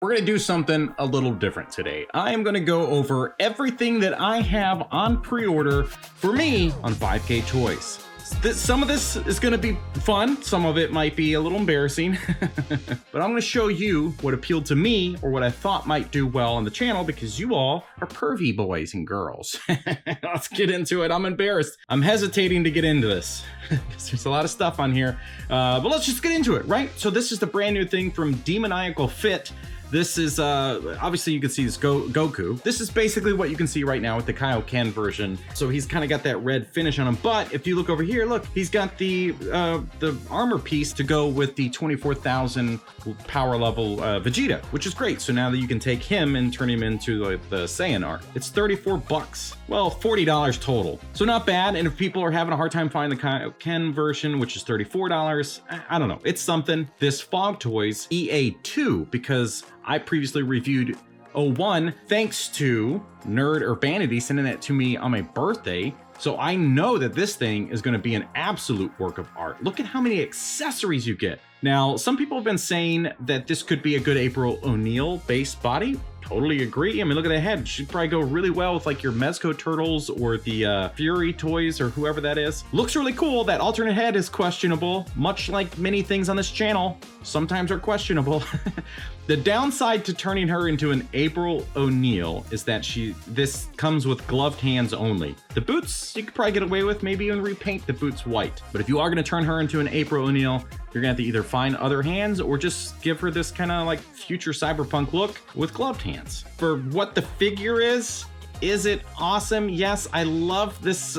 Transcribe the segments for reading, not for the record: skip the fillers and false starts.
We're gonna do something a little different today. I am gonna go over everything that I have on pre-order for me on 5ktoys. Some of this is gonna be fun, some of it might be a little embarrassing, but I'm gonna show you what appealed to me or what I thought might do well on the channel because you all are pervy boys and girls. Let's get into it. I'm embarrassed. I'm hesitating to get into this because there's a lot of stuff on here, but let's just get into it, right? So this is the brand new thing from Demoniacal Fit. This is, obviously you can see this Goku. This is basically what you can see right now with the Kaioken version. So he's kind of got that red finish on him. But if you look over here, look, he's got the armor piece to go with the 24,000 power level Vegeta, which is great. So now that you can take him and turn him into the Saiyan arc. It's 34 bucks. Well, $40 total. So not bad. And if people are having a hard time finding the Kaioken version, which is $34, I don't know. It's something. This 5ktoys EA2, because I previously reviewed 01 thanks to Nerd Urbanity sending that to me on my birthday. So I know that this thing is going to be an absolute work of art. Look at how many accessories you get. Now, some people have been saying that this could be a good April O'Neil based body. Totally agree. I mean, look at the head. Should probably go really well with like your Mezco Turtles or the Fury Toys or whoever that is. Looks really cool. That alternate head is questionable, much like many things on this channel sometimes are questionable. The downside to turning her into an April O'Neil is that this comes with gloved hands only. The boots you could probably get away with, maybe even repaint the boots white. But if you are going to turn her into an April O'Neil, you're gonna have to either find other hands or just give her this kind of like future cyberpunk look with gloved hands. For what the figure is it awesome? Yes, I love this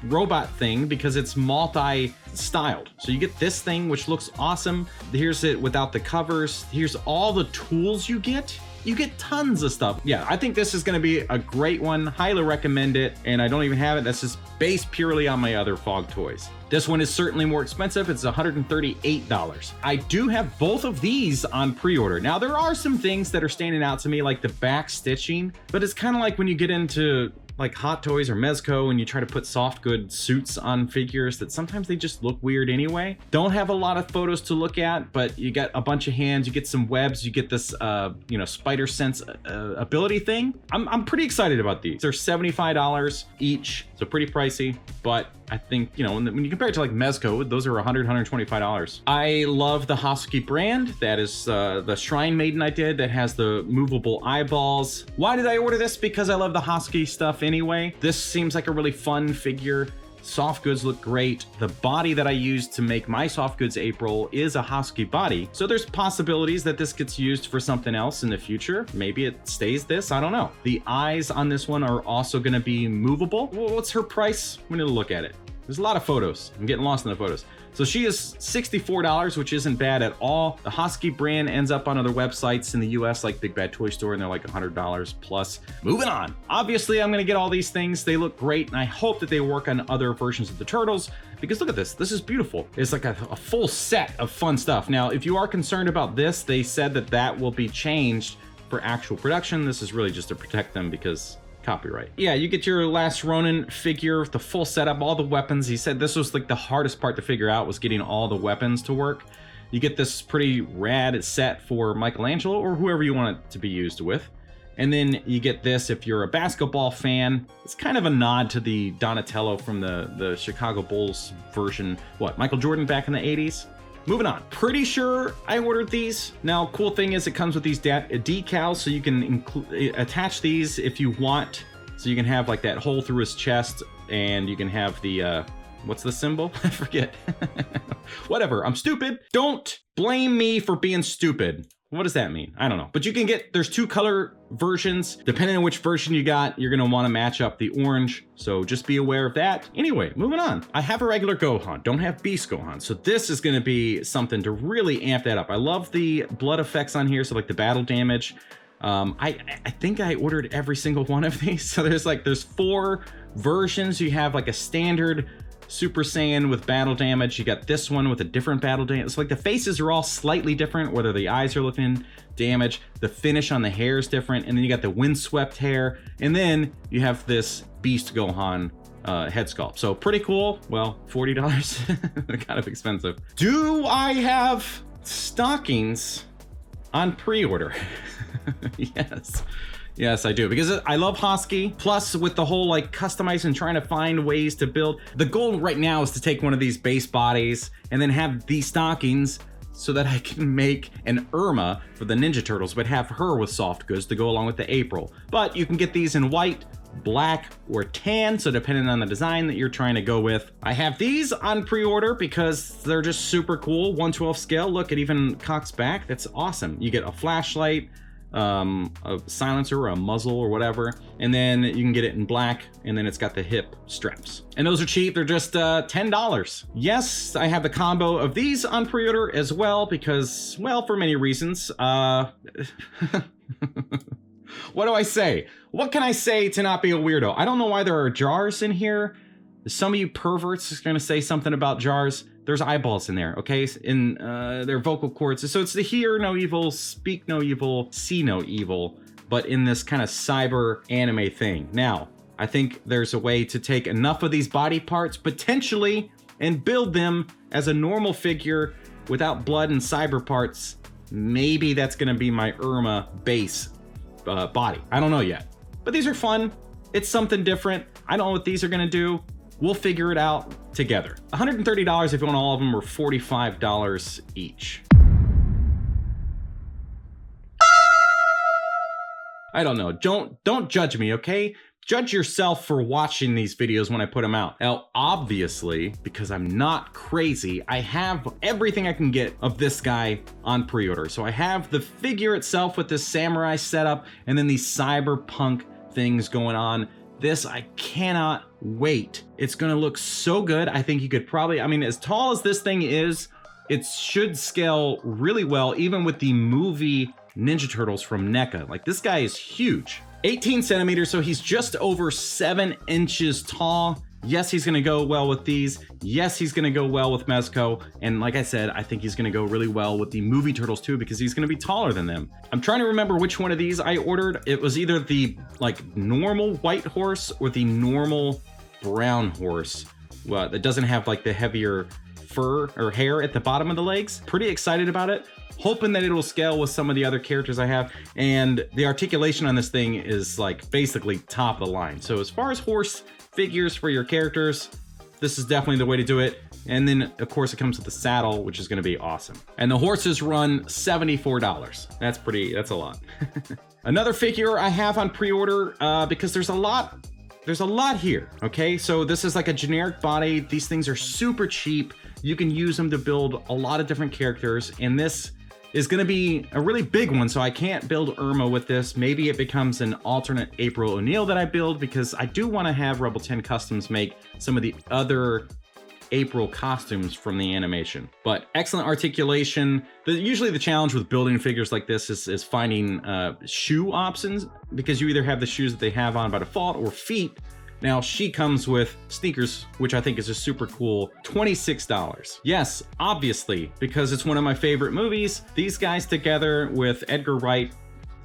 robot thing because it's multi-styled. So you get this thing, which looks awesome. Here's it without the covers. Here's all the tools you get. You get tons of stuff. Yeah, I think this is gonna be a great one. Highly recommend it. And I don't even have it. That's just based purely on my other 5ktoys. This one is certainly more expensive. It's $138. I do have both of these on pre-order. Now, there are some things that are standing out to me, like the back stitching, but it's kind of like when you get into like Hot Toys or Mezco and you try to put soft good suits on figures that sometimes they just look weird anyway. Don't have a lot of photos to look at, but you got a bunch of hands, you get some webs, you get this, spider sense ability thing. I'm pretty excited about these. They're $75 each, so pretty pricey, but I think, when you compare it to like Mezco, those are $125. I love the Hosky brand. That is the Shrine Maiden I did that has the movable eyeballs. Why did I order this? Because I love the Hosky stuff anyway. This seems like a really fun figure. Soft goods look great. The body that I used to make my soft goods April is a Hosky body. So there's possibilities that this gets used for something else in the future. Maybe it stays this, I don't know. The eyes on this one are also gonna be movable. Well, what's her price? We need to look at it. There's a lot of photos. I'm getting lost in the photos. So she is $64, which isn't bad at all. The Hosky brand ends up on other websites in the US like Big Bad Toy Store and they're like $100 plus. Moving on. Obviously, I'm gonna get all these things. They look great and I hope that they work on other versions of the Turtles because look at this. This is beautiful. It's like a full set of fun stuff. Now, if you are concerned about this, they said that will be changed for actual production. This is really just to protect them because copyright. Yeah, you get your Last Ronin figure, the full setup, all the weapons. He said this was like the hardest part to figure out was getting all the weapons to work. You get this pretty rad set for Michelangelo or whoever you want it to be used with. And then you get this if you're a basketball fan. It's kind of a nod to the Donatello from the Chicago Bulls version. What, Michael Jordan back in the 80s? Moving on. Pretty sure I ordered these. Now, cool thing is it comes with these decals, so you can attach these if you want. So you can have like that hole through his chest, and you can have the, what's the symbol? I forget. Whatever, I'm stupid. Don't blame me for being stupid. What does that mean? I don't know. But you can get, there's two color versions. Depending on which version you got, you're gonna wanna match up the orange. So just be aware of that. Anyway, moving on. I have a regular Gohan, don't have Beast Gohan. So this is gonna be something to really amp that up. I love the blood effects on here. So like the battle damage. I think I ordered every single one of these. So there's 4 versions. You have like a standard Super Saiyan with battle damage. You got this one with a different battle damage. It's like the faces are all slightly different, whether the eyes are looking damaged, the finish on the hair is different, and then you got the windswept hair, and then you have this Beast Gohan head sculpt. So pretty cool. Well, $40, kind of expensive. Do I have stockings on pre-order. Yes. Yes, I do, because I love Husky. Plus, with the whole like customizing and trying to find ways to build, the goal right now is to take one of these base bodies and then have these stockings so that I can make an Irma for the Ninja Turtles, but have her with soft goods to go along with the April. But you can get these in white, black, or tan, so depending on the design that you're trying to go with. I have these on pre-order because they're just super cool. 1/12 scale. Look, it even cocks back. That's awesome. You get a flashlight, a silencer or a muzzle or whatever, and then you can get it in black, and then it's got the hip straps, and those are cheap. They're just $10. Yes, I have the combo of these on pre-order as well because, well, for many reasons. What do I say? What can I say to not be a weirdo? I don't know why there are jars in here. Some of you perverts is gonna say something about jars. There's eyeballs in there, okay? In their vocal cords. So it's the hear no evil, speak no evil, see no evil, but in this kind of cyber anime thing. Now, I think there's a way to take enough of these body parts, potentially, and build them as a normal figure without blood and cyber parts. Maybe that's gonna be my Irma base body. I don't know yet. But these are fun. It's something different. I don't know what these are gonna do. We'll figure it out together. $130 if you want all of them, or $45 each. I don't know. Don't judge me, okay? Judge yourself for watching these videos when I put them out. Now, obviously, because I'm not crazy, I have everything I can get of this guy on pre-order. So I have the figure itself with this samurai setup, and then these cyberpunk things going on. This, I cannot wait. It's gonna look so good. I think you could probably, I mean, as tall as this thing is, it should scale really well, even with the movie Ninja Turtles from NECA. Like, this guy is huge. 18 centimeters, so he's just over 7 inches tall. Yes, he's gonna go well with these. Yes, he's gonna go well with Mezco. And like I said, I think he's gonna go really well with the movie Turtles too, because he's gonna be taller than them. I'm trying to remember which one of these I ordered. It was either the like normal white horse or the normal brown horse. Well, that doesn't have like the heavier fur or hair at the bottom of the legs. Pretty excited about it. Hoping that it'll scale with some of the other characters I have. And the articulation on this thing is like basically top of the line. So as far as horse figures for your characters, this is definitely the way to do it. And then of course it comes with the saddle, which is gonna be awesome. And the horses run $74. That's a lot. Another figure I have on pre-order, because there's a lot here, okay? So this is like a generic body. These things are super cheap. You can use them to build a lot of different characters, and this is gonna be a really big one, so I can't build Irma with this. Maybe it becomes an alternate April O'Neil that I build, because I do wanna have Rebel 10 Customs make some of the other April costumes from the animation. But excellent articulation. Usually the challenge with building figures like this is finding shoe options, because you either have the shoes that they have on by default or feet. Now, she comes with sneakers, which I think is a super cool $26. Yes, obviously, because it's one of my favorite movies. These guys together with Edgar Wright,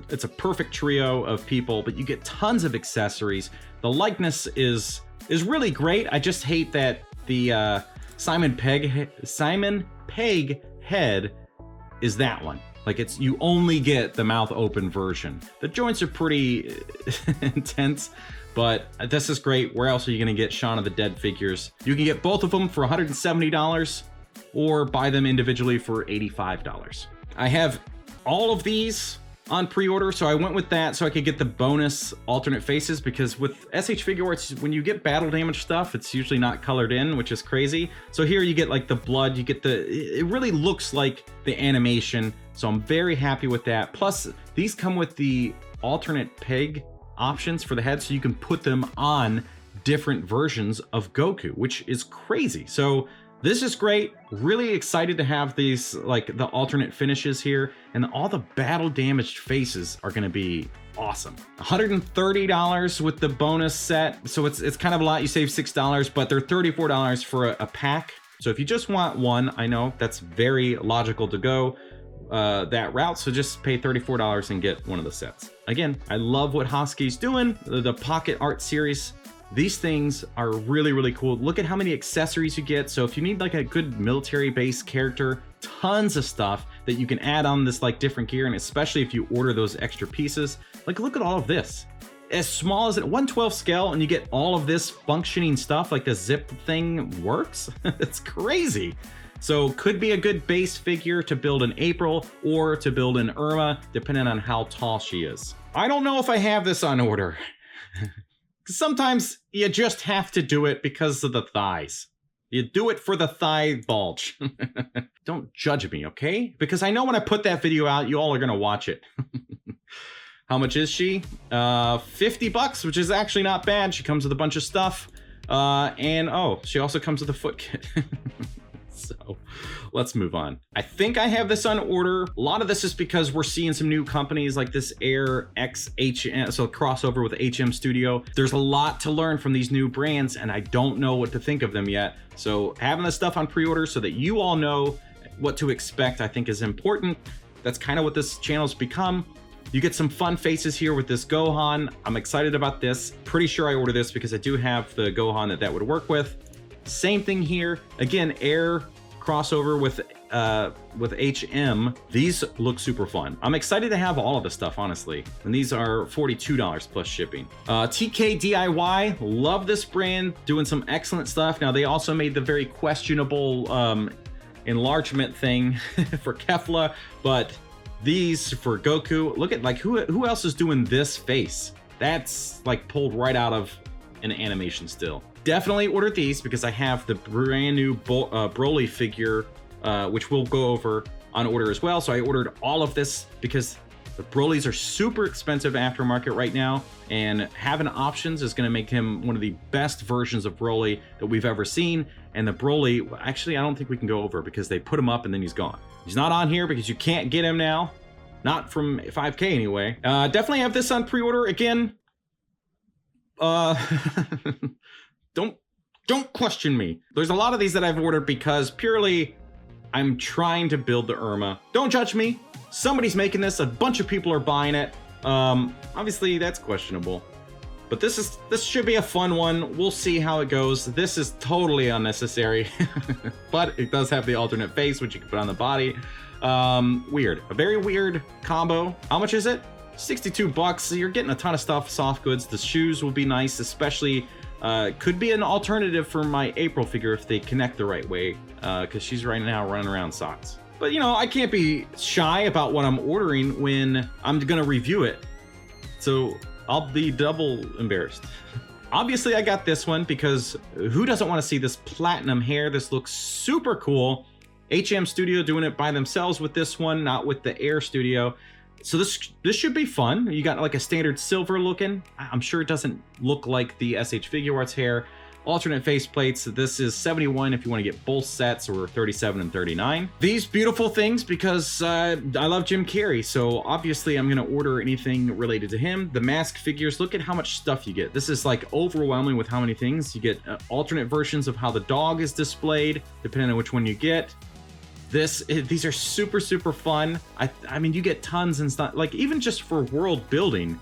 it's a perfect trio of people, but you get tons of accessories. The likeness is really great. I just hate that the Simon Pegg head is that one. Like, it's, you only get the mouth open version. The joints are pretty intense, but this is great. Where else are you gonna get Shaun of the Dead figures? You can get both of them for $170 or buy them individually for $85. I have all of these on pre-order, so I went with that so I could get the bonus alternate faces, because with SH Figure Arts, when you get battle damage stuff, it's usually not colored in, which is crazy. So here you get like the blood, you get it really looks like the animation, so I'm very happy with that. Plus, these come with the alternate peg options for the head, so you can put them on different versions of Goku, which is crazy. So this is great. Really excited to have these, like the alternate finishes here, and all the battle damaged faces are gonna be awesome. $130 with the bonus set, so it's kind of a lot. You save $6, but they're $34 for a pack. So if you just want one, I know that's very logical to go that route, so just pay $34 and get one of the sets. Again, I love what Hosky's doing, the Pocket Art series. These things are really, really cool. Look at how many accessories you get. So if you need like a good military base character, tons of stuff. that you can add on this like different gear, and especially if you order those extra pieces. Like, look at all of this. As small as it, 1/12 scale, and you get all of this functioning stuff. Like the zip thing works. It's crazy. So could be a good base figure to build an April or to build an Irma, depending on how tall she is. I don't know if I have this on order. Sometimes you just have to do it because of the thighs. You do it for the thigh bulge. Don't judge me, okay? Because I know when I put that video out, you all are gonna watch it. How much is she? 50 bucks, which is actually not bad. She comes with a bunch of stuff. And oh, she also comes with a foot kit. So let's move on. I think I have this on order. A lot of this is because we're seeing some new companies like this Air X HM, so crossover with HM Studio. There's a lot to learn from these new brands, and I don't know what to think of them yet. So having this stuff on pre-order so that you all know what to expect, I think is important. That's kind of what this channel's become. You get some fun faces here with this Gohan. I'm excited about this. Pretty sure I ordered this because I do have the Gohan that would work with. Same thing here. Again, Air crossover with HM. These look super fun. I'm excited to have all of this stuff, honestly. And these are $42 plus shipping. TK DIY, love this brand, doing some excellent stuff. Now they also made the very questionable enlargement thing for Kefla, but these for Goku. Look at like who else is doing this face? That's like pulled right out of an animation still. Definitely ordered these because I have the brand new Broly figure, which we'll go over on order as well. So I ordered all of this because the Brolys are super expensive aftermarket right now, and having options is going to make him one of the best versions of Broly that we've ever seen. And the Broly, actually, I don't think we can go over because they put him up and then he's gone. He's not on here because you can't get him now. Not from 5K anyway. Definitely have this on pre-order again. Don't question me. There's a lot of these that I've ordered because purely I'm trying to build the Irma. Don't judge me. Somebody's making this. A bunch of people are buying it. Obviously that's questionable, but this should be a fun one. We'll see how it goes. This is totally unnecessary, but it does have the alternate face, which you can put on the body. Weird, a very weird combo. How much is it? 62 bucks. You're getting a ton of stuff, soft goods. The shoes will be nice, especially could be an alternative for my April figure if they connect the right way, because she's right now running around socks. But you know, I can't be shy about what I'm ordering when I'm gonna review it, so I'll be double embarrassed. Obviously I got this one because who doesn't want to see this platinum hair? This looks super cool. HM Studio doing it by themselves with this one, not with the Air Studio. So this should be fun. You got like a standard silver looking. I'm sure it doesn't look like the SH Figure Arts hair. Alternate face plates. This is 71 if you want to get both sets, or 37 and 39. These beautiful things because I love Jim Carrey, so obviously I'm gonna order anything related to him. The mask figures, look at how much stuff you get. This is like overwhelming with how many things. You get alternate versions of how the dog is displayed, depending on which one you get. These are super, super fun. I mean, you get tons and stuff, like even just for world building.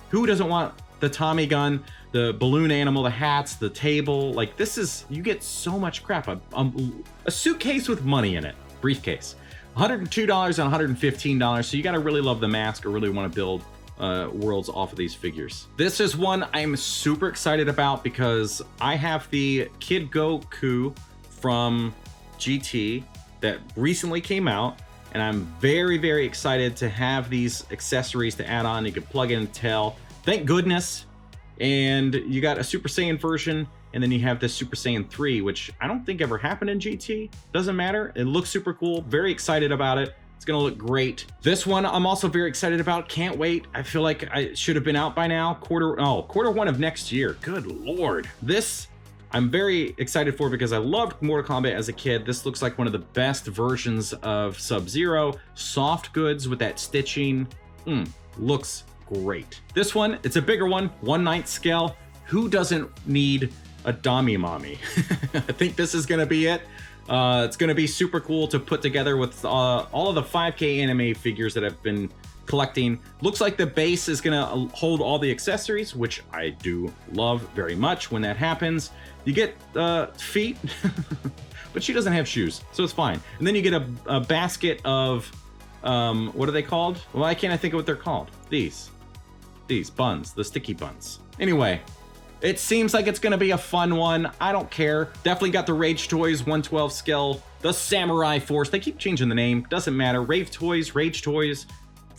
Who doesn't want the Tommy gun, the balloon animal, the hats, the table? Like this is, you get so much crap. A suitcase with money in it, briefcase. $102 and $115. So you gotta really love the mask or really wanna build worlds off of these figures. This is one I'm super excited about because I have the Kid Goku from GT that recently came out, and I'm very, very excited to have these accessories to add on. You can plug in and tell, thank goodness. And you got a Super Saiyan version, and then you have this Super Saiyan 3, which I don't think ever happened in GT. Doesn't matter. It looks super cool. Very excited about it. It's gonna look great. This one I'm also very excited about. Can't wait. I feel like I should have been out by now. Quarter one of next year. Good Lord. This I'm very excited for because I loved Mortal Kombat as a kid. This looks like one of the best versions of Sub-Zero. Soft goods with that stitching. Looks great. This one, it's a bigger one, 1/9 scale. Who doesn't need a Dami Mommy? I think this is gonna be it. It's gonna be super cool to put together with all of the 5K anime figures that I've been collecting. Looks like the base is gonna hold all the accessories, which I do love very much when that happens. You get feet, but she doesn't have shoes, so it's fine. And then you get a basket of What are they called? Why can't I think of what they're called? These buns, the sticky buns. Anyway, it seems like it's gonna be a fun one. I don't care. Definitely got the Rage Toys 112 scale, the Samurai Force. They keep changing the name. Doesn't matter. Rave Toys, Rage Toys,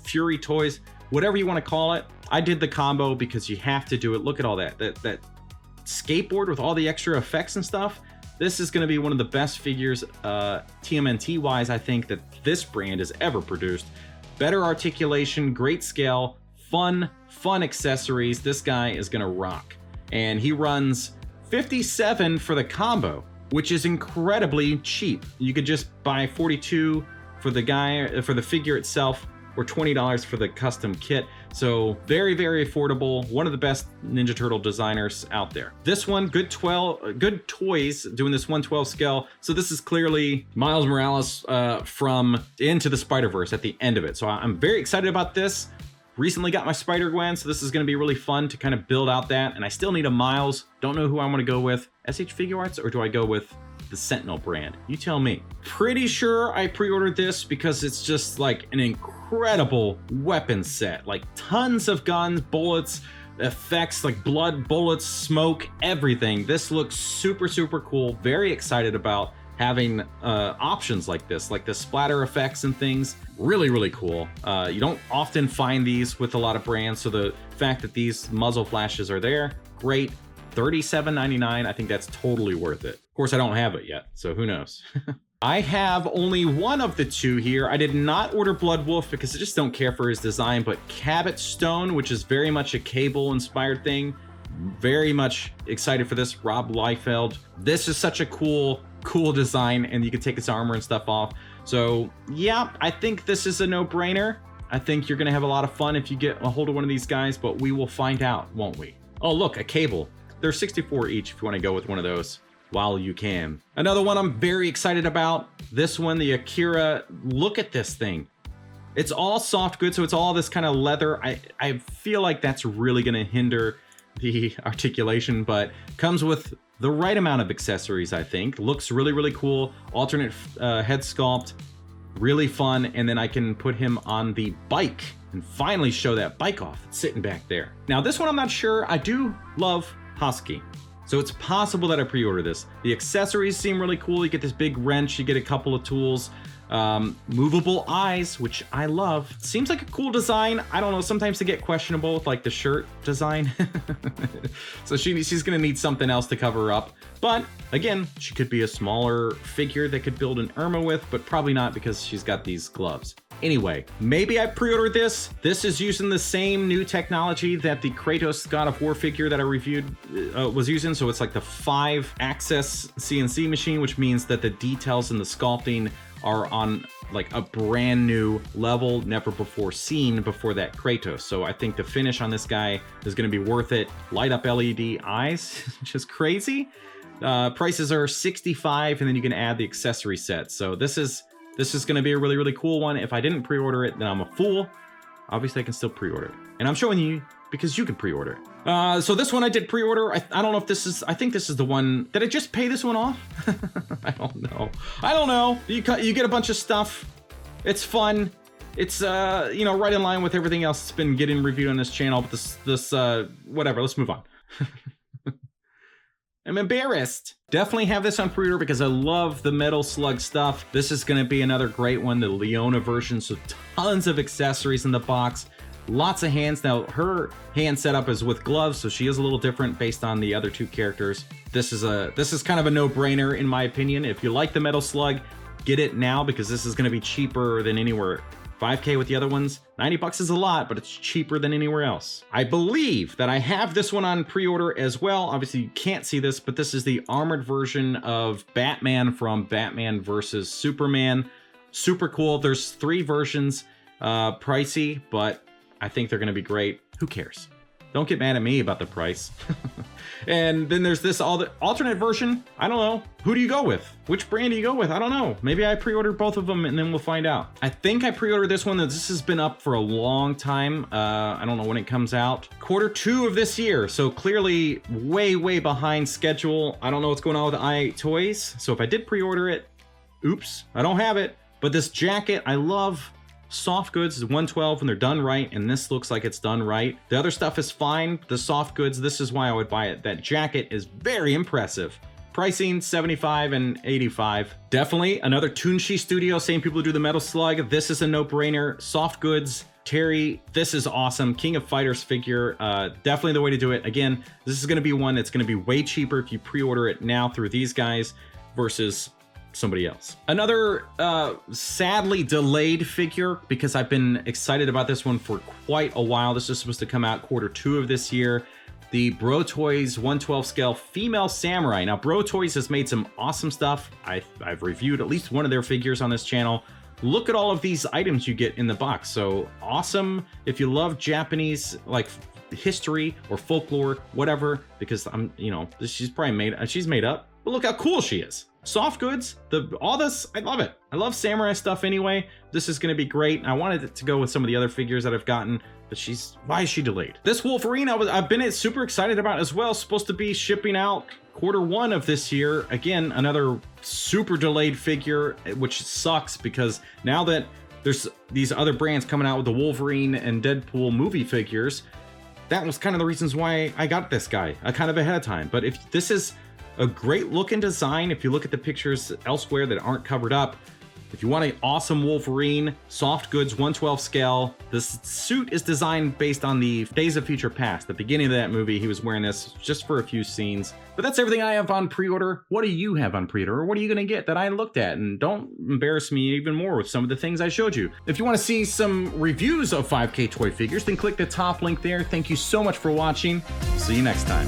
Fury Toys, whatever you want to call it. I did the combo because you have to do it. Look at all that skateboard with all the extra effects and stuff. This is going to be one of the best figures, TMNT wise, I think, that this brand has ever produced. Better articulation, great scale, fun accessories. This guy is going to rock. And he runs $57 for the combo, which is incredibly cheap. You could just buy $42 for the figure itself, or $20 for the custom kit. So very, very affordable. One of the best Ninja Turtle designers out there. This one, good toys, doing this 112 scale. So this is clearly Miles Morales from Into the Spider-Verse at the end of it. So I'm very excited about this. Recently got my Spider-Gwen, so this is gonna be really fun to kind of build out that. And I still need a Miles. Don't know who I wanna go with. SH Figure Arts, or do I go with the Sentinel brand? You tell me. Pretty sure I pre-ordered this because it's just like an incredible weapon set, like tons of guns, bullets, effects like blood, bullets, smoke, everything. This looks super, super cool. Very excited about having options like this, like the splatter effects and things. Really, really cool. You don't often find these with a lot of brands, so the fact that these muzzle flashes are there, great. $37.99, I think that's totally worth it. Of course, I don't have it yet, so who knows? I have only one of the two here. I did not order Blood Wolf because I just don't care for his design, but Cabot Stone, which is very much a Cable-inspired thing. Very much excited for this. Rob Liefeld. This is such a cool design, and you can take his armor and stuff off. So yeah, I think this is a no-brainer. I think you're gonna have a lot of fun if you get a hold of one of these guys, but we will find out, won't we? Oh look, a Cable. They're 64 each if you want to go with one of those while you can. Another one I'm very excited about. This one, the Akira. Look at this thing. It's all soft goods, so it's all this kind of leather. I feel like that's really going to hinder the articulation, but comes with the right amount of accessories, I think. Looks really, really cool. Alternate head sculpt. Really fun. And then I can put him on the bike and finally show that bike off. It's sitting back there. Now, this one I'm not sure. I do love Husky, so it's possible that I pre-order this. The accessories seem really cool. You get this big wrench, you get a couple of tools, movable eyes, which I love. Seems like a cool design. I don't know, sometimes they get questionable with like the shirt design. So she's gonna need something else to cover her up. But again, she could be a smaller figure that could build an Irma with, but probably not because she's got these gloves. Anyway, maybe I pre-ordered this. This is using the same new technology that the Kratos God of War figure that I reviewed was using. So it's like the 5-axis CNC machine, which means that the details and the sculpting are on like a brand new level, never before seen before that Kratos. So I think the finish on this guy is going to be worth it. Light up LED eyes, just crazy. Prices are $65, and then you can add the accessory set. So this is going to be a really, really cool one. If I didn't pre-order it, then I'm a fool. Obviously, I can still pre-order it. And I'm showing you because you can pre-order it. So this one I did pre-order. I don't know if this is... I think this is the one... Did I just pay this one off? I don't know. You get a bunch of stuff. It's fun. It's, you know, right in line with everything else that's been getting reviewed on this channel. But this whatever. Let's move on. I'm embarrassed. Definitely have this on pre-order because I love the Metal Slug stuff. This is going to be another great one, the Leona version. So tons of accessories in the box. Lots of hands. Now, her hand setup is with gloves, so she is a little different based on the other two characters. This is kind of a no-brainer, in my opinion. If you like the Metal Slug, get it now because this is going to be cheaper than anywhere. $5K with the other ones. $90 is a lot, but it's cheaper than anywhere else. I believe that I have this one on pre-order as well. Obviously, you can't see this, but this is the armored version of Batman from Batman vs. Superman. Super cool. There's 3 versions. Pricey, but I think they're going to be great. Who cares? Don't get mad at me about the price. And then there's this alternate version. I don't know. Who do you go with? Which brand do you go with? I don't know. Maybe I pre-ordered both of them and then we'll find out. I think I pre-ordered this one. This has been up for a long time. I don't know when it comes out. Q2 of this year. So clearly way behind schedule. I don't know what's going on with 5ktoys. So if I did pre-order it, oops, I don't have it. But this jacket, I love Soft goods is 112 when they're done right, and this looks like it's done right. The other stuff is fine. The soft goods, this is why I would buy it. That jacket is very impressive. Pricing 75 and 85. Definitely another Toonshi studio, same people who do the Metal Slug. This is a no-brainer. Soft goods, Terry, this is awesome. King of Fighters figure, definitely the way to do it. Again, this is gonna be one that's gonna be way cheaper if you pre-order it now through these guys versus somebody else. Another sadly delayed figure, because I've been excited about this one for quite a while. This is supposed to come out Q2 of this year. The Preorder 112 scale female samurai. Now, Preorder has made some awesome stuff. I've reviewed at least one of their figures on this channel. Look at all of these items you get in the box. So awesome if you love Japanese like history or folklore, whatever, because I'm, you know, she's made up. But look how cool she is. Soft goods, all this, I love it. I love samurai stuff anyway. This is gonna be great. I wanted it to go with some of the other figures that I've gotten, but why is she delayed? This Wolverine, I've been super excited about as well. Supposed to be shipping out Q1 of this year. Again, another super delayed figure, which sucks because now that there's these other brands coming out with the Wolverine and Deadpool movie figures, that was kind of the reasons why I got this guy kind of ahead of time. But if this is a great looking design, if you look at the pictures elsewhere that aren't covered up, if you want an awesome Wolverine, soft goods, 112 scale, this suit is designed based on the Days of Future Past. The beginning of that movie, he was wearing this just for a few scenes. But that's everything I have on pre-order. What do you have on pre-order? Or what are you gonna get that I looked at? And don't embarrass me even more with some of the things I showed you. If you wanna see some reviews of 5K toy figures, then click the top link there. Thank you so much for watching. See you next time.